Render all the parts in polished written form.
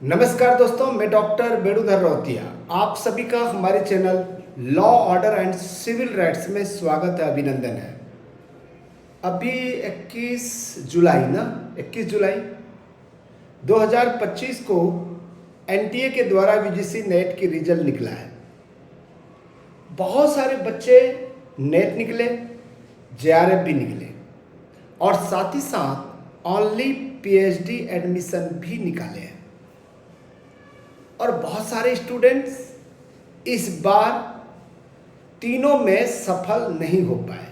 नमस्कार दोस्तों, मैं डॉक्टर बेड़ूधर रौतिया। आप सभी का हमारे channel law order and civil rights में स्वागत है, अभिनंदन है। अभी 21 जुलाई 2025 को एनटीए के द्वारा यूजीसी नेट की रिजल्ट निकला है। बहुत सारे बच्चे नेट निकले, जेआरएफ भी निकले और साथ ही साथ ओनली पीएचडी एडमिशन भी निकाले हैं। और बहुत सारे स्टूडेंट्स इस बार तीनों में सफल नहीं हो पाए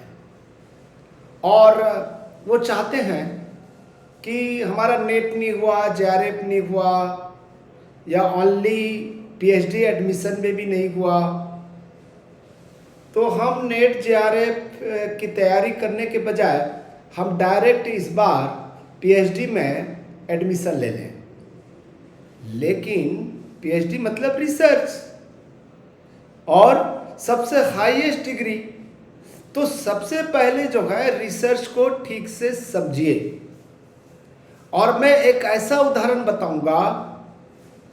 और वो चाहते हैं कि हमारा नेट नहीं हुआ, जेआरएफ नहीं हुआ या ओनली पीएचडी एडमिशन में भी नहीं हुआ, तो हम नेट जेआरएफ की तैयारी करने के बजाय हम डायरेक्ट इस बार पीएचडी में एडमिशन ले लें। लेकिन पीएचडी मतलब रिसर्च और सबसे हाईएस्ट डिग्री, तो सबसे पहले जो है रिसर्च को ठीक से समझिए। और मैं एक ऐसा उदाहरण बताऊंगा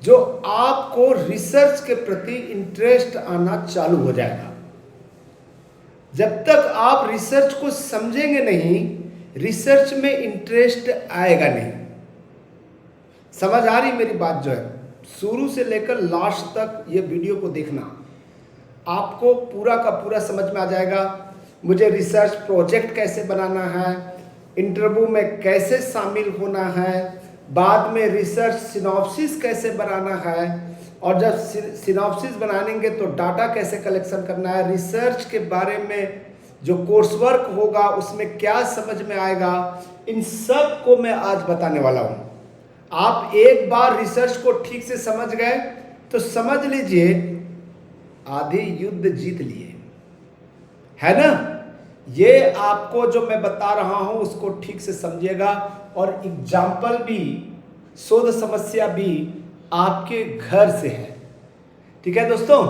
जो आपको रिसर्च के प्रति इंटरेस्ट आना चालू हो जाएगा। जब तक आप रिसर्च को समझेंगे नहीं, रिसर्च में इंटरेस्ट आएगा नहीं। समझ आ रही मेरी बात? जो है शुरू से लेकर लास्ट तक ये वीडियो को देखना, आपको पूरा का पूरा समझ में आ जाएगा। मुझे रिसर्च प्रोजेक्ट कैसे बनाना है, इंटरव्यू में कैसे शामिल होना है, बाद में रिसर्च सिनॉप्सिस कैसे बनाना है, और जब सिनॉप्सिस बनाएंगे तो डाटा कैसे कलेक्शन करना है, रिसर्च के बारे में जो कोर्स वर्क होगा उसमें क्या समझ में आएगा, इन सब को मैं आज बताने वाला हूँ। आप एक बार रिसर्च को ठीक से समझ गए तो समझ लीजिए आधे युद्ध जीत लिए, है ना। ये आपको जो मैं बता रहा हूं उसको ठीक से समझिएगा और एग्जाम्पल भी, शोध समस्या भी आपके घर से है। ठीक है दोस्तों,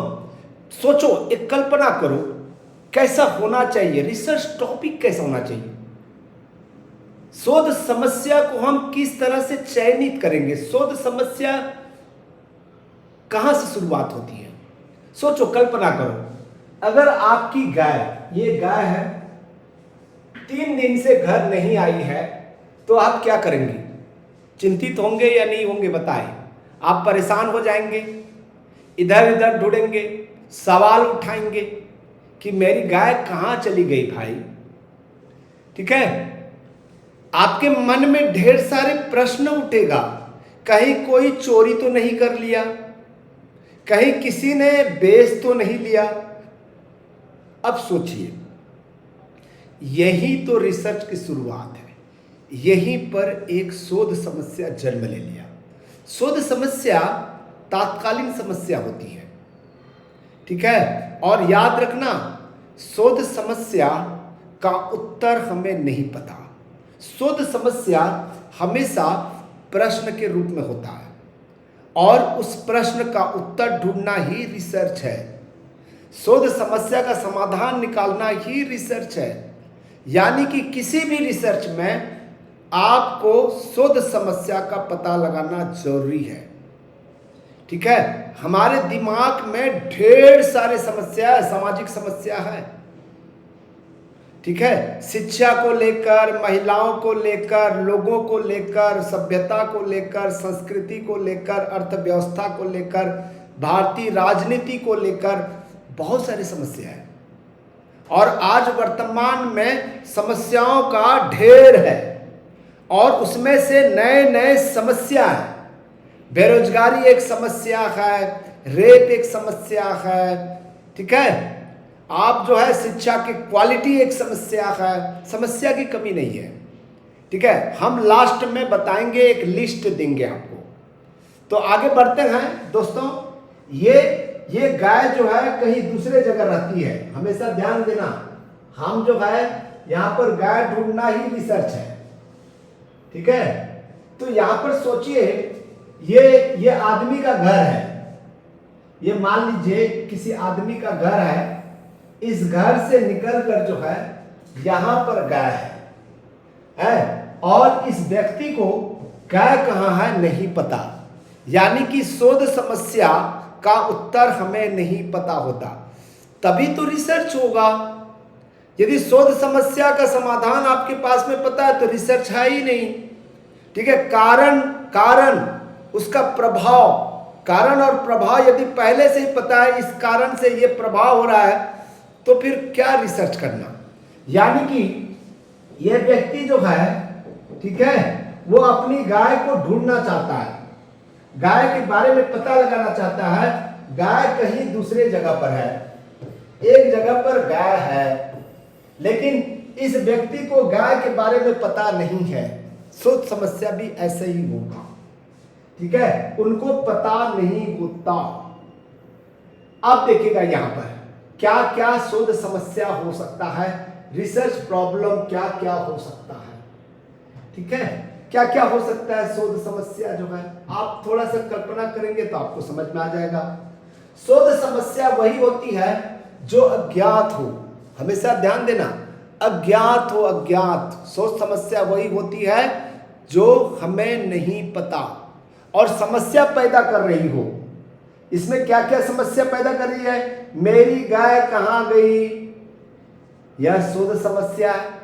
सोचो, एक कल्पना करो कैसा होना चाहिए रिसर्च टॉपिक, कैसा होना चाहिए, शोध समस्या को हम किस तरह से चयनित करेंगे, शोध समस्या कहां से शुरुआत होती है। सोचो, कल्पना करो, अगर आपकी गाय, ये गाय है, 3 दिन से घर नहीं आई है, तो आप क्या करेंगे? चिंतित होंगे या नहीं होंगे? बताएं। आप परेशान हो जाएंगे, इधर उधर ढूंढेंगे, सवाल उठाएंगे कि मेरी गाय कहां चली गई भाई। ठीक है, आपके मन में ढेर सारे प्रश्न उठेगा। कहीं कोई चोरी तो नहीं कर लिया, कहीं किसी ने बेच तो नहीं लिया। अब सोचिए, यही तो रिसर्च की शुरुआत है। यहीं पर एक शोध समस्या जन्म ले लिया। शोध समस्या तात्कालीन समस्या होती है, ठीक है। और याद रखना, शोध समस्या का उत्तर हमें नहीं पता। शोध समस्या हमेशा प्रश्न के रूप में होता है और उस प्रश्न का उत्तर ढूंढना ही रिसर्च है। शोध समस्या का समाधान निकालना ही रिसर्च है। यानी कि किसी भी रिसर्च में आपको शोध समस्या का पता लगाना जरूरी है। ठीक है, हमारे दिमाग में ढेर सारे समस्या है, सामाजिक समस्या है। ठीक है, शिक्षा को लेकर, महिलाओं को लेकर, लोगों को लेकर, सभ्यता को लेकर, संस्कृति को लेकर, अर्थव्यवस्था को लेकर, भारतीय राजनीति को लेकर बहुत सारी समस्या है। और आज वर्तमान में समस्याओं का ढेर है और उसमें से नए नए समस्या है। बेरोजगारी एक समस्या है, रेप एक समस्या है। ठीक है, आप जो है शिक्षा की क्वालिटी एक समस्या है। समस्या की कमी नहीं है। ठीक है, हम लास्ट में बताएंगे, एक लिस्ट देंगे आपको। तो आगे बढ़ते हैं दोस्तों। ये गाय जो है कहीं दूसरे जगह रहती है, हमेशा ध्यान देना। हम जो है यहां पर गाय ढूंढना ही रिसर्च है। ठीक है, तो यहां पर सोचिए, ये आदमी का घर है। ये मान लीजिए किसी आदमी का घर है। इस घर से निकलकर जो है यहां पर गाय है और इस व्यक्ति को गाय कहां है नहीं पता। यानी कि शोध समस्या का उत्तर हमें नहीं पता होता, तभी तो रिसर्च होगा। यदि शोध समस्या का समाधान आपके पास में पता है तो रिसर्च है ही नहीं। ठीक है, कारण कारण उसका प्रभाव, कारण और प्रभाव यदि पहले से ही पता है, इस कारण से ये प्रभाव हो रहा है, तो फिर क्या रिसर्च करना। यानी कि यह व्यक्ति जो है, ठीक है, वो अपनी गाय को ढूंढना चाहता है, गाय के बारे में पता लगाना चाहता है। गाय कहीं दूसरे जगह पर है, एक जगह पर गाय है, लेकिन इस व्यक्ति को गाय के बारे में पता नहीं है। शोध समस्या भी ऐसे ही होगा। ठीक है, उनको पता नहीं होता। अब देखिएगा यहां पर क्या क्या शोध समस्या हो सकता है, रिसर्च प्रॉब्लम क्या क्या हो सकता है। ठीक है, क्या क्या हो सकता है शोध समस्या जो है, आप थोड़ा सा कल्पना करेंगे तो आपको समझ में आ जाएगा। शोध समस्या वही होती है जो अज्ञात हो, हमेशा ध्यान देना, अज्ञात हो, अज्ञात। शोध समस्या वही होती है जो हमें नहीं पता और समस्या पैदा कर रही हो। इसमें क्या क्या समस्या पैदा कर रही है, मेरी गाय कहां गई, यह शोध समस्या है।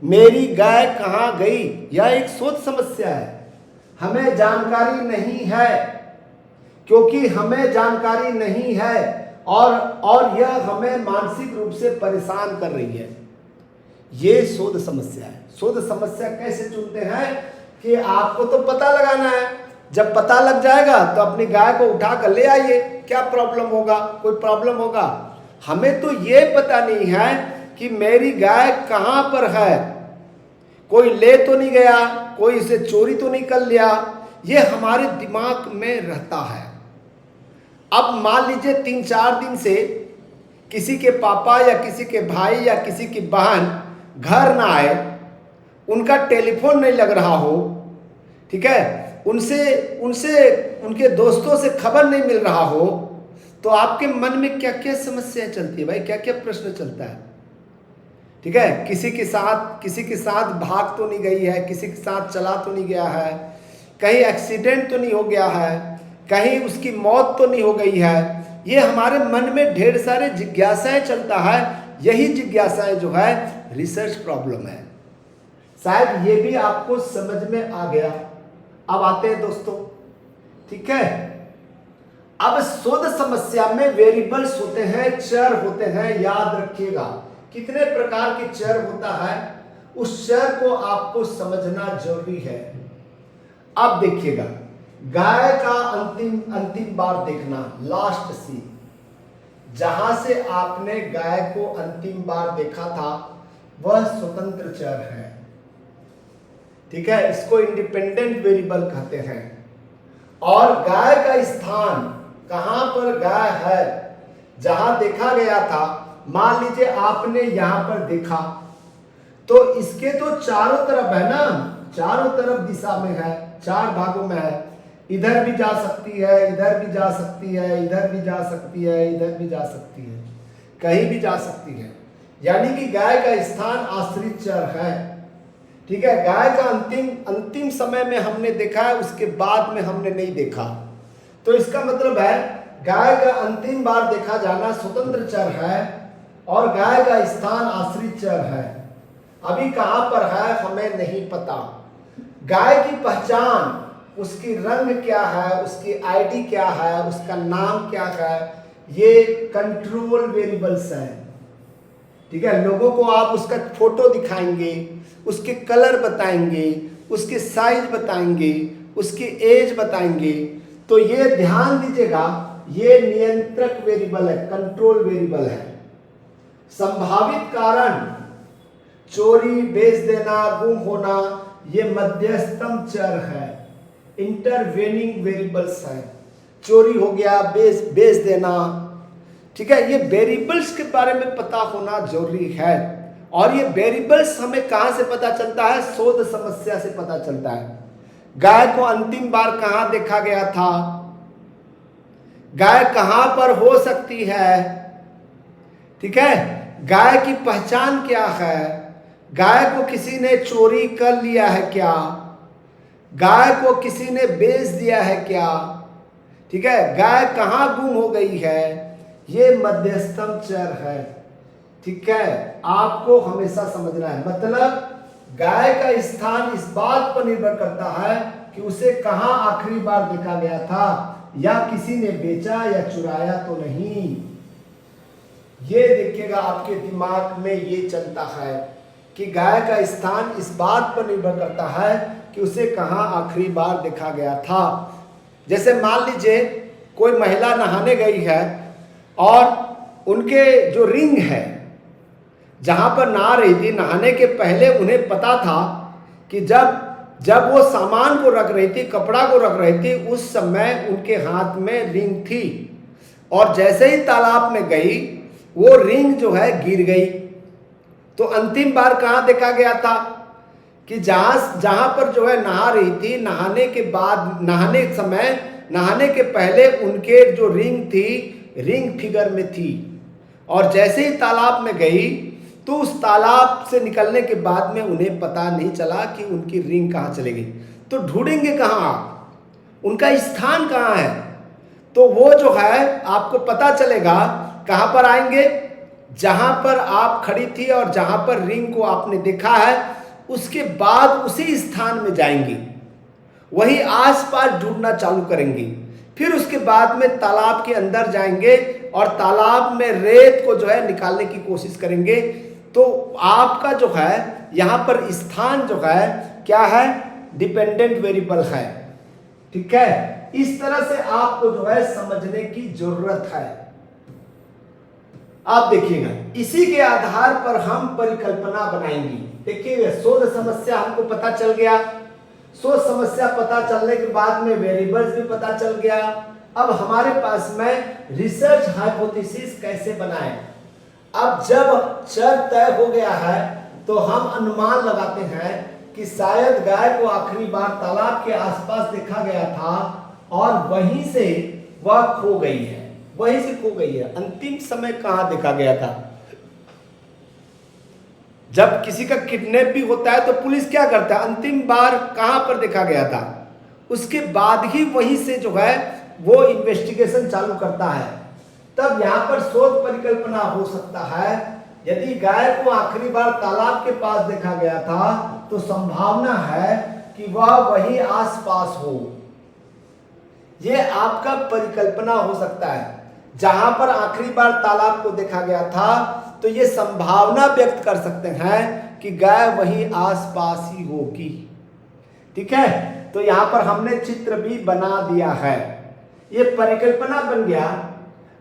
मेरी गाय कहां गई, यह एक शोध समस्या है। हमें जानकारी नहीं है, क्योंकि हमें जानकारी नहीं है और यह हमें मानसिक रूप से परेशान कर रही है, ये शोध समस्या है। शोध समस्या कैसे चुनते हैं कि आपको तो पता लगाना है, जब पता लग जाएगा तो अपनी गाय को उठा कर ले आइए, क्या प्रॉब्लम होगा, कोई प्रॉब्लम होगा। हमें तो ये पता नहीं है कि मेरी गाय कहां पर है, कोई ले तो नहीं गया, कोई इसे चोरी तो नहीं कर लिया, ये हमारे दिमाग में रहता है। अब मान लीजिए 3-4 दिन से किसी के पापा या किसी के भाई या किसी की बहन घर ना आए, उनका टेलीफोन नहीं लग रहा हो, ठीक है, उनसे उनके दोस्तों से खबर नहीं मिल रहा हो, तो आपके मन में क्या क्या समस्याएं चलती है भाई, क्या क्या प्रश्न चलता है। ठीक है, किसी के साथ भाग तो नहीं गई है, किसी के साथ चला तो नहीं गया है, कहीं एक्सीडेंट तो नहीं हो गया है, कहीं उसकी मौत तो नहीं हो गई है। ये हमारे मन में ढेर सारे जिज्ञासाएं चलता है। यही जिज्ञासाएं जो है रिसर्च प्रॉब्लम है। शायद ये भी आपको समझ में आ गया। अब आते हैं दोस्तों, ठीक है, अब शोध समस्या में वेरिएबल्स होते हैं, चर होते हैं। याद रखिएगा कितने प्रकार के चर होता है, उस चर को आपको समझना जरूरी है। अब देखिएगा, गाय का अंतिम बार देखना, लास्ट सीन, जहां से आपने गाय को अंतिम बार देखा था वह स्वतंत्र चर है। ठीक है, इसको इंडिपेंडेंट वेरिएबल कहते हैं। और गाय का स्थान, कहां पर गाय है, जहां देखा गया था, मान लीजिए आपने यहां पर देखा, तो इसके तो चारों तरफ है ना, चारों तरफ दिशा में है, 4 भागों में है। इधर भी जा सकती है, इधर भी जा सकती है, इधर भी जा सकती है, इधर भी जा सकती है, कहीं भी जा सकती है। यानी कि गाय का स्थान आश्रित चर है। ठीक है, गाय का अंतिम समय में हमने देखा है, उसके बाद में हमने नहीं देखा, तो इसका मतलब है गाय का अंतिम बार देखा जाना स्वतंत्र चर है और गाय का स्थान आश्रित चर है। अभी कहां पर है हमें नहीं पता। गाय की पहचान, उसकी रंग क्या है, उसकी आईडी क्या है, उसका नाम क्या है, ये कंट्रोल वेरिएबल्स हैं। ठीक है, लोगों को आप उसका फोटो दिखाएंगे, उसके कलर बताएंगे, उसके साइज बताएंगे, उसकी एज बताएंगे, तो ये ध्यान दीजिएगा, ये नियंत्रक वेरिएबल है, कंट्रोल वेरिएबल है। संभावित कारण, चोरी, बेच देना, गुम होना, ये मध्यस्थम चर है, इंटरवेनिंग वेरिएबल्स है। चोरी हो गया, बेच देना, ठीक है, ये वेरिएबल्स के बारे में पता होना जरूरी है। और ये वेरिएबल्स हमें कहां से पता चलता है, शोध समस्या से पता चलता है। गाय को अंतिम बार कहां देखा गया था, गाय कहां पर हो सकती है, ठीक है, गाय की पहचान क्या है, गाय को किसी ने चोरी कर लिया है क्या, गाय को किसी ने बेच दिया है क्या, ठीक है, गाय कहाँ गुम हो गई है, ये मध्यस्थम चर है। ठीक है, आपको हमेशा समझना है, मतलब गाय का स्थान इस बात पर निर्भर करता है कि उसे कहाँ आखिरी बार देखा गया था, या किसी ने बेचा या चुराया तो नहीं। ये देखिएगा, आपके दिमाग में ये चलता है कि गाय का स्थान इस बात पर निर्भर करता है कि उसे कहाँ आखिरी बार देखा गया था। जैसे मान लीजिए कोई महिला नहाने गई है और उनके जो रिंग है जहां पर नहा रही थी, नहाने के पहले उन्हें पता था कि जब वो सामान को रख रही थी, कपड़ा को रख रही थी, उस समय उनके हाथ में रिंग थी, और जैसे ही तालाब में गई वो रिंग जो है गिर गई। तो अंतिम बार कहाँ देखा गया था कि जहां पर जो है नहा रही थी, नहाने के बाद, नहाने समय, नहाने के पहले उनके जो रिंग थी, रिंग फिगर में थी, और जैसे ही तालाब में गई तो उस तालाब से निकलने के बाद में उन्हें पता नहीं चला कि उनकी रिंग कहाँ चली गई। तो ढूंढेंगे कहाँ आप, उनका स्थान कहाँ है? तो वो जो है आपको पता चलेगा कहाँ पर आएंगे, जहां पर आप खड़ी थी और जहां पर रिंग को आपने देखा है, उसके बाद उसी स्थान में जाएंगी, वही आसपास ढूंढना चालू करेंगी। फिर उसके बाद में तालाब के अंदर जाएंगे और तालाब में रेत को जो है निकालने की कोशिश करेंगे। तो आपका जो है यहाँ पर स्थान जो है क्या है, डिपेंडेंट वेरिएबल है। ठीक है, इस तरह से आपको जो है समझने की जरूरत है। आप देखिएगा, इसी के आधार पर हम परिकल्पना बनाएंगे। देखिए, शोध समस्या हमको पता चल गया, शोध समस्या पता चलने के बाद में वेरिएबल्स भी पता चल गया। अब हमारे पास में रिसर्च हाइपोथेसिस कैसे बनाएं। अब जब चर तय हो गया है तो हम अनुमान लगाते हैं कि शायद गाय को आखिरी बार तालाब के आसपास देखा गया था और वहीं से वह खो गई है, वहीं से खो गई है। अंतिम समय कहां देखा गया था? जब किसी का किडनैप भी होता है तो पुलिस क्या करता है, अंतिम बार कहां पर देखा गया था, उसके बाद ही वहीं से जो है वो इन्वेस्टिगेशन चालू करता है। तब यहां पर शोध परिकल्पना हो सकता है, यदि गाय को आखिरी बार तालाब के पास देखा गया था तो संभावना है कि वह वही आसपास हो। यह आपका परिकल्पना हो सकता है। जहां पर आखिरी बार तालाब को देखा गया था तो यह संभावना व्यक्त कर सकते हैं कि गाय वही आसपास ही होगी। ठीक है, तो यहां पर हमने चित्र भी बना दिया है, यह परिकल्पना बन गया।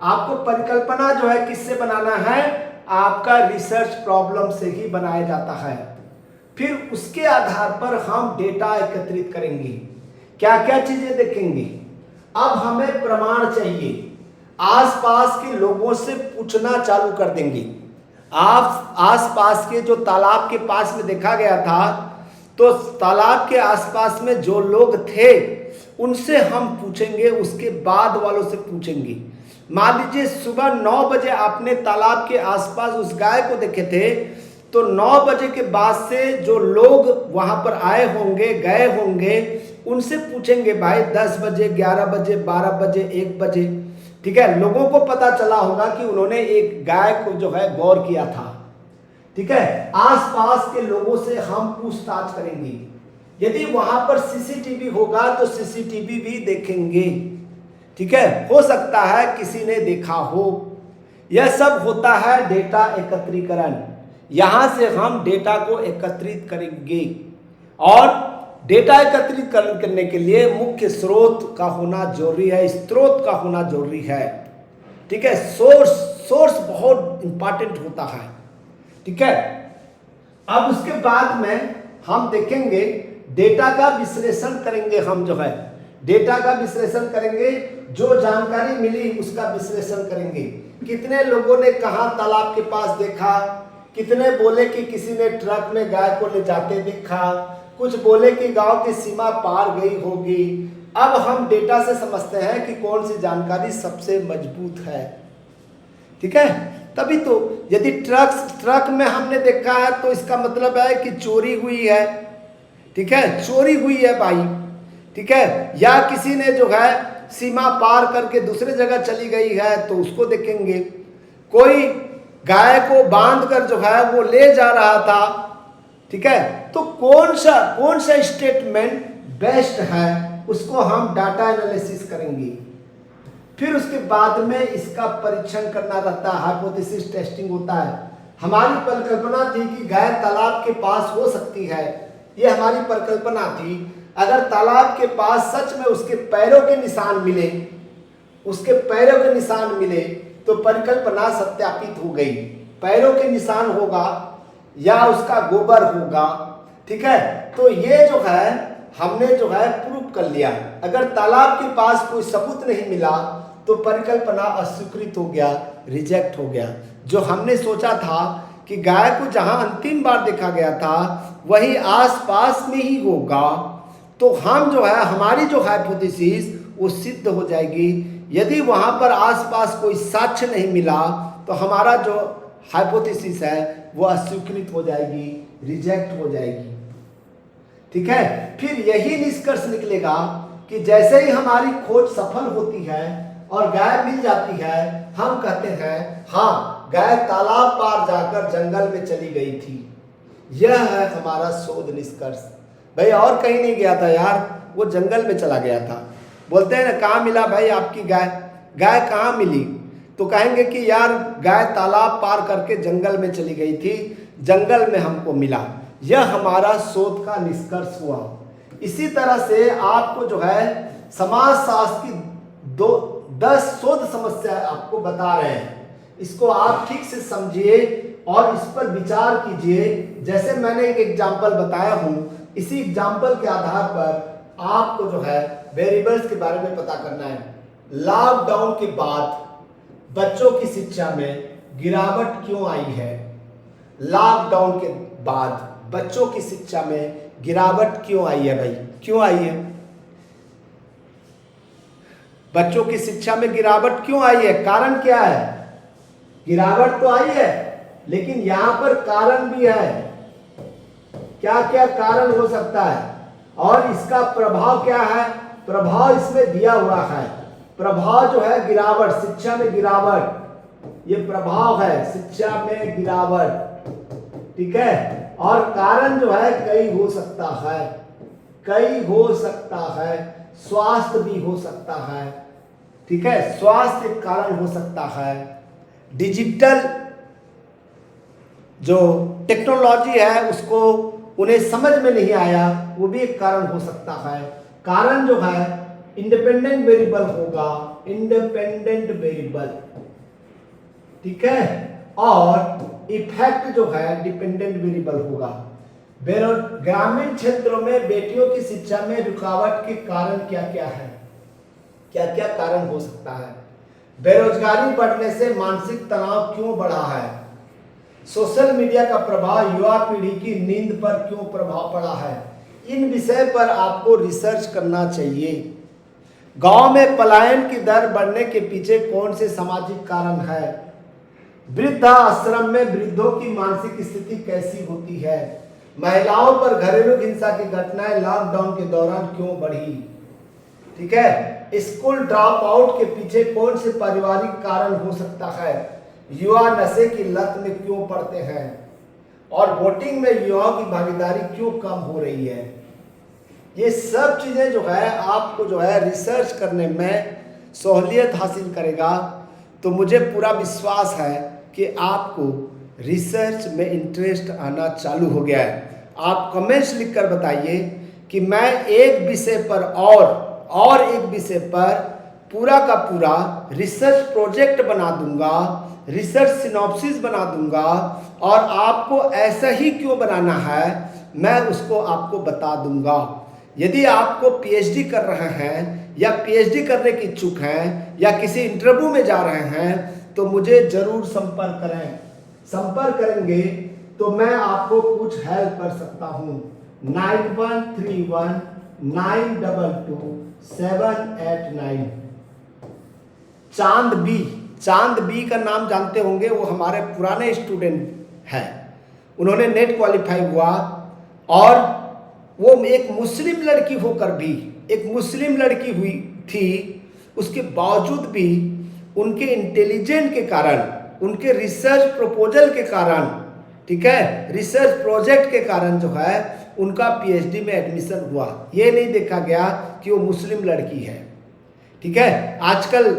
आपको परिकल्पना जो है किससे बनाना है, आपका रिसर्च प्रॉब्लम से ही बनाया जाता है। फिर उसके आधार पर हम डेटा एकत्रित करेंगे, क्या क्या चीजें देखेंगे। अब हमें प्रमाण चाहिए, आसपास के लोगों से पूछना चालू कर देंगे। आप आसपास के जो तालाब के पास में देखा गया था, तो तालाब के आसपास में जो लोग थे उनसे हम पूछेंगे, उसके बाद वालों से पूछेंगे। मान लीजिए सुबह 9 बजे आपने तालाब के आसपास उस गाय को देखे थे, तो 9 बजे के बाद से जो लोग वहां पर आए होंगे, गए होंगे, उनसे पूछेंगे भाई 10 बजे, 11 बजे, 12 बजे, 1 बजे। ठीक है, लोगों को पता चला होगा कि उन्होंने एक गाय को जो है गौर किया था। ठीक है, आसपास के लोगों से हम पूछताछ करेंगे। यदि वहां पर सीसीटीवी होगा तो सीसीटीवी भी देखेंगे। ठीक है, हो सकता है किसी ने देखा हो। यह सब होता है डेटा एकत्रीकरण। यहां से हम डेटा को एकत्रित करेंगे, और डेटा एकत्रित करने के लिए मुख्य स्रोत का होना जरूरी है, स्रोत का होना जरूरी है। ठीक है, सोर्स बहुत इंपॉर्टेंट होता है। ठीक है, अब उसके बाद में हम देखेंगे डेटा का विश्लेषण करेंगे। हम जो है डेटा का विश्लेषण करेंगे, जो जानकारी मिली उसका विश्लेषण करेंगे। कितने लोगों ने कहा तालाब के पास देखा, कितने बोले कि किसी ने ट्रक में गाय को ले जाते देखा, कुछ बोले कि गांव की सीमा पार गई होगी। अब हम डेटा से समझते हैं कि कौन सी जानकारी सबसे मजबूत है। ठीक है, तभी तो यदि ट्रक में हमने देखा है तो इसका मतलब है कि चोरी हुई है। ठीक है, चोरी हुई है भाई। ठीक है, या किसी ने जो है सीमा पार करके दूसरे जगह चली गई है तो उसको देखेंगे। कोई गाय को बांध कर जो है वो ले जा रहा था, ठीक है, तो कौन सा स्टेटमेंट बेस्ट है उसको हम डाटा एनालिसिस करेंगे। फिर उसके बाद में इसका परीक्षण करना रहता है, हाइपोथेसिस टेस्टिंग होता है। हमारी परिकल्पना थी कि गाय तालाब के पास हो सकती है, ये हमारी परिकल्पना थी। अगर तालाब के पास सच में उसके पैरों के निशान मिले, उसके पैरों के निशान मिले तो परिकल्पना सत्यापित हो गई। पैरों के निशान होगा या उसका गोबर होगा, ठीक है, तो ये जो है हमने जो है प्रूफ कर लिया। अगर तालाब के पास कोई सबूत नहीं मिला तो परिकल्पना अस्वीकृत हो गया, रिजेक्ट हो गया। जो हमने सोचा था कि गाय को जहां अंतिम बार देखा गया था वही आसपास में ही होगा, तो हम जो है हमारी जो हाइपोथेसिस वो सिद्ध हो जाएगी। यदि वहां पर आसपास कोई साक्ष्य नहीं मिला तो हमारा जो हाइपोथेसिस है वो अस्वीकृत हो जाएगी, रिजेक्ट हो जाएगी, ठीक है। फिर यही निष्कर्ष निकलेगा कि जैसे ही हमारी खोज सफल होती है और गाय मिल जाती है, हम कहते हैं हाँ गाय तालाब पार जाकर जंगल में चली गई थी। यह है हमारा शोध निष्कर्ष। भाई और कहीं नहीं गया था यार, वो जंगल में चला गया था। बोलते हैं ना कहाँ मिला भाई आपकी गाय, गाय कहाँ मिली, तो कहेंगे कि यार गाय तालाब पार करके जंगल में चली गई थी, जंगल में हमको मिला। यह हमारा शोध का निष्कर्ष हुआ। इसी तरह से आपको जो है समाजशास्त्र की 10 शोध समस्या आपको बता रहे हैं, इसको आप ठीक से समझिए और इस पर विचार कीजिए। जैसे मैंने एक एग्जाम्पल बताया हूं, इसी एग्जाम्पल के आधार पर आपको जो है वेरिएबल्स के बारे में पता करना है। लॉकडाउन के बाद बच्चों की शिक्षा में गिरावट क्यों आई है? लॉकडाउन के बाद बच्चों की शिक्षा में गिरावट क्यों आई है भाई, क्यों आई है? बच्चों की शिक्षा में गिरावट क्यों आई है? कारण क्या है? गिरावट तो आई है लेकिन यहां पर कारण भी है। क्या क्या कारण हो सकता है और इसका प्रभाव क्या है? प्रभाव इसमें दिया हुआ है। प्रभाव जो है गिरावट, शिक्षा में गिरावट, ये प्रभाव है शिक्षा में गिरावट, ठीक है। और कारण जो है कई हो सकता है, कई हो सकता है, स्वास्थ्य भी हो सकता है, ठीक है, स्वास्थ्य एक कारण हो सकता है। डिजिटल जो टेक्नोलॉजी है उसको उन्हें समझ में नहीं आया, वो भी एक कारण हो सकता है। कारण जो है इंडिपेंडेंट वेरिएबल होगा, इंडिपेंडेंट वेरिएबल, ठीक है, और इफेक्ट जो है डिपेंडेंट वेरिएबल होगा। ग्रामीण क्षेत्रों में बेटियों की शिक्षा में रुकावट के कारण क्या क्या है? क्या क्या कारण हो सकता है? बेरोजगारी बढ़ने से मानसिक तनाव क्यों बढ़ा है? सोशल मीडिया का प्रभाव युवा पीढ़ी की नींद पर क्यों प्रभाव पड़ा है? इन विषय पर आपको रिसर्च करना चाहिए। गांव में पलायन की दर बढ़ने के पीछे कौन से सामाजिक कारण है? वृद्धा आश्रम में वृद्धों की मानसिक स्थिति कैसी होती है? महिलाओं पर घरेलू हिंसा की घटनाएं लॉकडाउन के दौरान क्यों बढ़ी? ठीक है, स्कूल ड्रॉप आउट के पीछे कौन से पारिवारिक कारण हो सकता है? युवा नशे की लत में क्यों पड़ते हैं? और वोटिंग में युवाओं की भागीदारी क्यों कम हो रही है? ये सब चीजें जो है आपको जो है रिसर्च करने में सहूलियत हासिल करेगा। तो मुझे पूरा विश्वास है कि आपको रिसर्च में इंटरेस्ट आना चालू हो गया है। आप कमेंट्स लिखकर बताइए कि मैं एक विषय पर और एक विषय पर पूरा का पूरा रिसर्च प्रोजेक्ट बना दूंगा, रिसर्च सिनॉप्सिस बना दूंगा, और आपको ऐसा ही क्यों बनाना है मैं उसको आपको बता दूंगा। यदि आपको पीएचडी कर रहे हैं या पीएचडी करने की इच्छुक हैं या किसी इंटरव्यू में जा रहे हैं तो मुझे जरूर संपर्क करें। संपर्क करेंगे तो मैं आपको कुछ हेल्प कर सकता हूं। 9131922789। चांद बी का नाम जानते होंगे, वो हमारे पुराने स्टूडेंट हैं। उन्होंने नेट क्वालिफाई हुआ और वो एक मुस्लिम लड़की होकर भी, एक मुस्लिम लड़की हुई थी उसके बावजूद भी उनके इंटेलिजेंट के कारण, उनके रिसर्च प्रपोजल के कारण, ठीक है, रिसर्च प्रोजेक्ट के कारण जो है उनका पीएचडी में एडमिशन हुआ। ये नहीं देखा गया कि वो मुस्लिम लड़की है, ठीक है। आजकल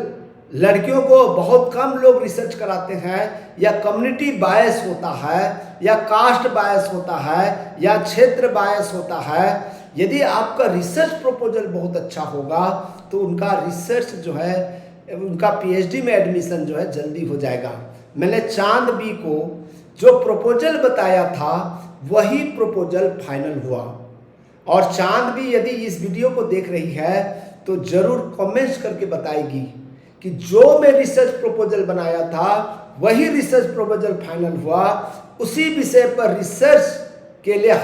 लड़कियों को बहुत कम लोग रिसर्च कराते हैं, या कम्युनिटी बायस होता है, या कास्ट बायस होता है, या क्षेत्र बायस होता है। यदि आपका रिसर्च प्रपोजल बहुत अच्छा होगा तो उनका रिसर्च जो है, उनका पीएचडी में एडमिशन जो है जल्दी हो जाएगा। मैंने चांद बी को जो प्रपोजल बताया था वही प्रपोजल फाइनल हुआ। और चांद भी यदि इस वीडियो को देख रही है तो जरूर कमेंट्स करके बताएगी कि जो मैं रिसर्च प्रपोजल बनाया था वही रिसर्च प्रपोजल फाइनल हुआ। उसी विषय पर रिसर्च के लिए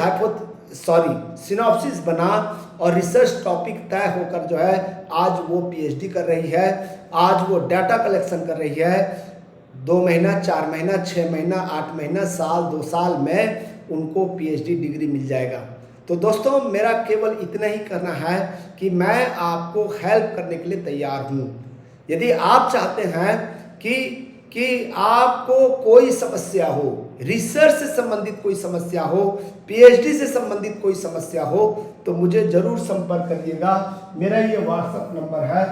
सिनॉप्सिस बना और रिसर्च टॉपिक तय होकर जो है आज वो पीएचडी कर रही है। आज वो डाटा कलेक्शन कर रही है। 2 महीना, 4 महीना, 6 महीना, 8 महीना, साल, 2 साल में उनको पीएचडी डिग्री मिल जाएगा। तो दोस्तों, मेरा केवल इतना ही करना है कि मैं आपको हेल्प करने के लिए तैयार हूँ। यदि आप चाहते हैं कि आपको कोई समस्या हो, रिसर्च से संबंधित कोई समस्या हो, पीएचडी से संबंधित कोई समस्या हो, तो मुझे जरूर संपर्क करिएगा। मेरा ये व्हाट्सएप नंबर है।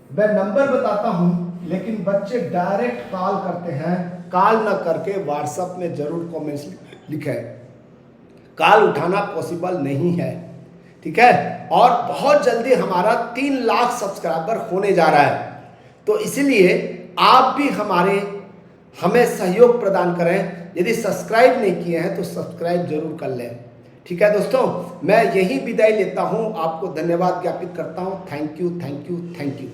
मैं नंबर बताता हूँ, लेकिन बच्चे डायरेक्ट कॉल करते हैं। कॉल ना करके व्हाट्सएप में जरूर कमेंट्स लिखें। कॉल उठाना पॉसिबल नहीं है, ठीक है। और बहुत जल्दी हमारा 3 लाख सब्सक्राइबर होने जा रहा है, तो इसीलिए आप भी हमें सहयोग प्रदान करें। यदि सब्सक्राइब नहीं किए हैं तो सब्सक्राइब जरूर कर लें, ठीक है दोस्तों। मैं यही विदाई लेता हूं, आपको धन्यवाद ज्ञापित करता हूं। Thank you, thank you, thank you.